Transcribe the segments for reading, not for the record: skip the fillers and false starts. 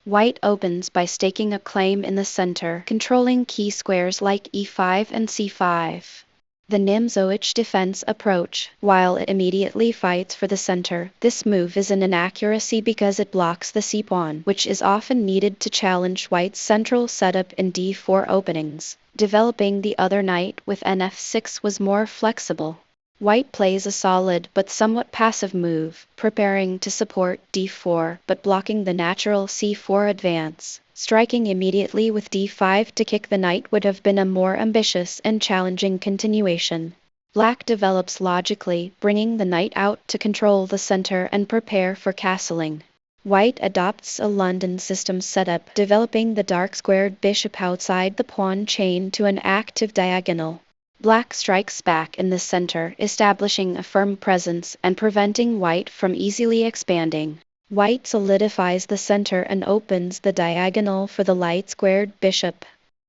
White opens by staking a claim in the center, controlling key squares like e5 and c5. The Nimzoich defense approach, while it immediately fights for the center, this move is an inaccuracy because it blocks the c-pawn, which is often needed to challenge White's central setup in d4 openings. Developing the other knight with nf6 was more flexible. White plays a solid but somewhat passive move, preparing to support d4 but blocking the natural c4 advance. Striking immediately with d5 to kick the knight would have been a more ambitious and challenging continuation. Black develops logically, bringing the knight out to control the center and prepare for castling. White adopts a London system setup, developing the dark squared bishop outside the pawn chain to an active diagonal. Black strikes back in the center, establishing a firm presence and preventing White from easily expanding. White solidifies the center and opens the diagonal for the light-squared bishop.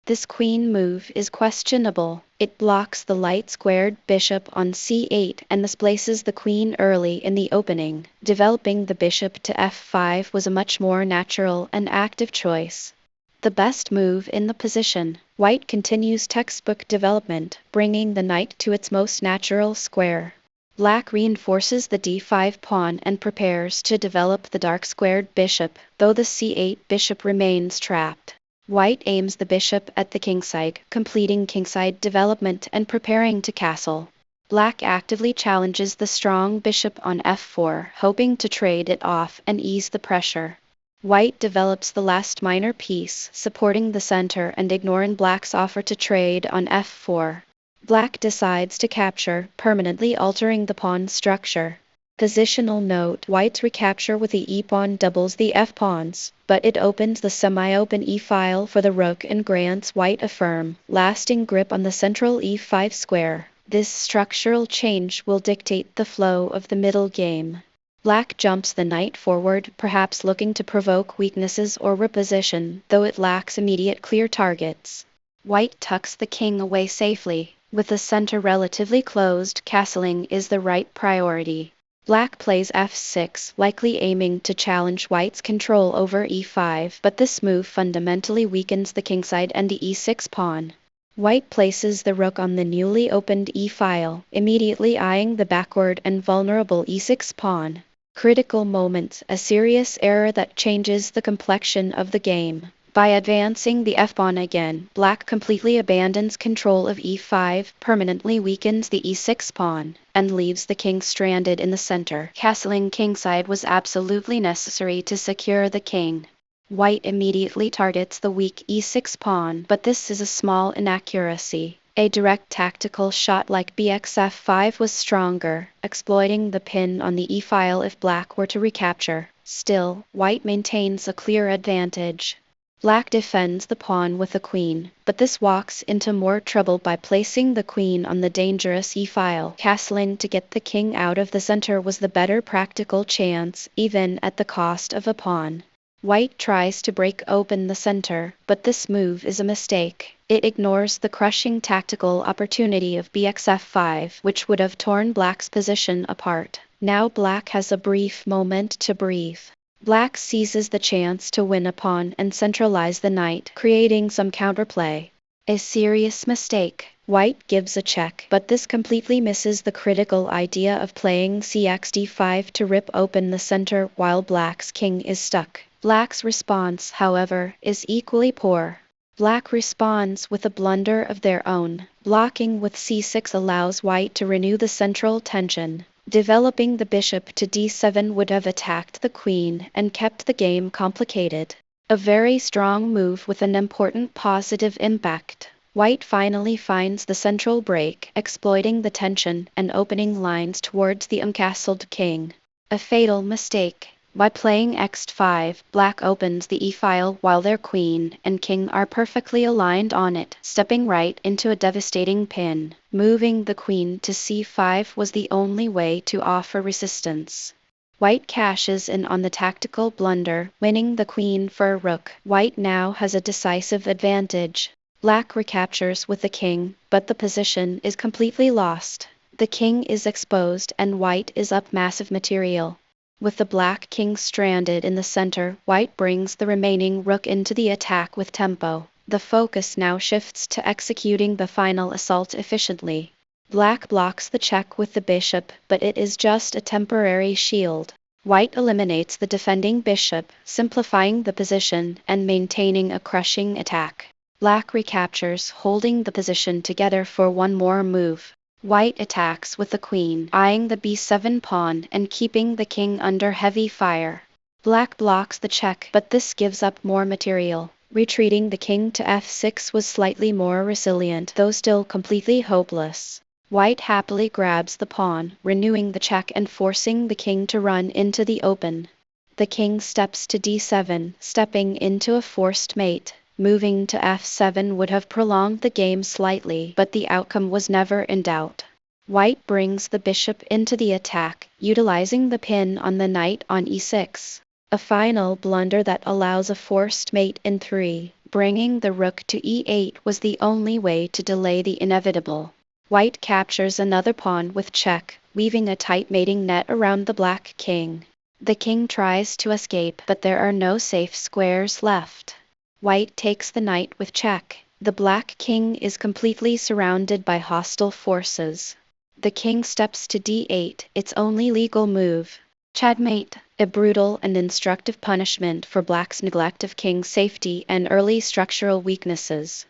This queen move is questionable. It blocks the light-squared bishop on c8 and displaces the queen early in the opening. Developing the bishop to f5 was a much more natural and active choice. The best move in the position. White continues textbook development, bringing the knight to its most natural square. Black reinforces the d5 pawn and prepares to develop the dark squared bishop, though the c8 bishop remains trapped. White aims the bishop at the kingside, completing kingside development and preparing to castle. Black actively challenges the strong bishop on f4, hoping to trade it off and ease the pressure. White develops the last minor piece, supporting the center and ignoring Black's offer to trade on f4. Black decides to capture, permanently altering the pawn structure. Positional note: White's recapture with the e-pawn doubles the f-pawns, but it opens the semi-open e-file for the rook and grants White a firm, lasting grip on the central e5 square. This structural change will dictate the flow of the middle game. Black jumps the knight forward, perhaps looking to provoke weaknesses or reposition, though it lacks immediate clear targets. White tucks the king away safely. With the center relatively closed, castling is the right priority. Black plays f6, likely aiming to challenge White's control over e5, but this move fundamentally weakens the kingside and the e6 pawn. White places the rook on the newly opened e-file, immediately eyeing the backward and vulnerable e6 pawn. Critical moment, a serious error that changes the complexion of the game. By advancing the f-pawn again, Black completely abandons control of e5, permanently weakens the e6 pawn, and leaves the king stranded in the center. Castling kingside was absolutely necessary to secure the king. White immediately targets the weak e6 pawn, but this is a small inaccuracy. A direct tactical shot like bxf5 was stronger, exploiting the pin on the e-file if Black were to recapture. Still, White maintains a clear advantage. Black defends the pawn with the queen, but this walks into more trouble by placing the queen on the dangerous e-file. Castling to get the king out of the center was the better practical chance, even at the cost of a pawn. White tries to break open the center, but this move is a mistake. It ignores the crushing tactical opportunity of bxf5, which would have torn Black's position apart. Now Black has a brief moment to breathe. Black seizes the chance to win a pawn and centralize the knight, creating some counterplay. A serious mistake. White gives a check, but this completely misses the critical idea of playing cxd5 to rip open the center while Black's king is stuck. Black's response, however, is equally poor. Black responds with a blunder of their own. Blocking with c6 allows White to renew the central tension. Developing the bishop to d7 would have attacked the queen and kept the game complicated. A very strong move with an important positive impact. White finally finds the central break, exploiting the tension and opening lines towards the uncastled king. A fatal mistake. By playing x5, Black opens the e-file while their queen and king are perfectly aligned on it, stepping right into a devastating pin. Moving the queen to c5 was the only way to offer resistance. White cashes in on the tactical blunder, winning the queen for a rook. White now has a decisive advantage. Black recaptures with the king, but the position is completely lost. The king is exposed and White is up massive material. With the black king stranded in the center, white brings the remaining rook into the attack with tempo. The focus now shifts to executing the final assault efficiently. Black blocks the check with the bishop, but it is just a temporary shield. White eliminates the defending bishop, simplifying the position and maintaining a crushing attack. Black recaptures, holding the position together for one more move. White attacks with the queen, eyeing the b7 pawn and keeping the king under heavy fire. Black blocks the check, but this gives up more material. Retreating the king to f6 was slightly more resilient, though still completely hopeless. White happily grabs the pawn, renewing the check and forcing the king to run into the open. The king steps to d7, stepping into a forced mate. Moving to f7 would have prolonged the game slightly, but the outcome was never in doubt. White brings the bishop into the attack, utilizing the pin on the knight on e6. A final blunder that allows a forced mate in 3. Bringing the rook to e8 was the only way to delay the inevitable. White captures another pawn with check, weaving a tight mating net around the black king. The king tries to escape, but there are no safe squares left. White takes the knight with check. The black king is completely surrounded by hostile forces. The king steps to d8, its only legal move. Checkmate, a brutal and instructive punishment for black's neglect of king safety and early structural weaknesses.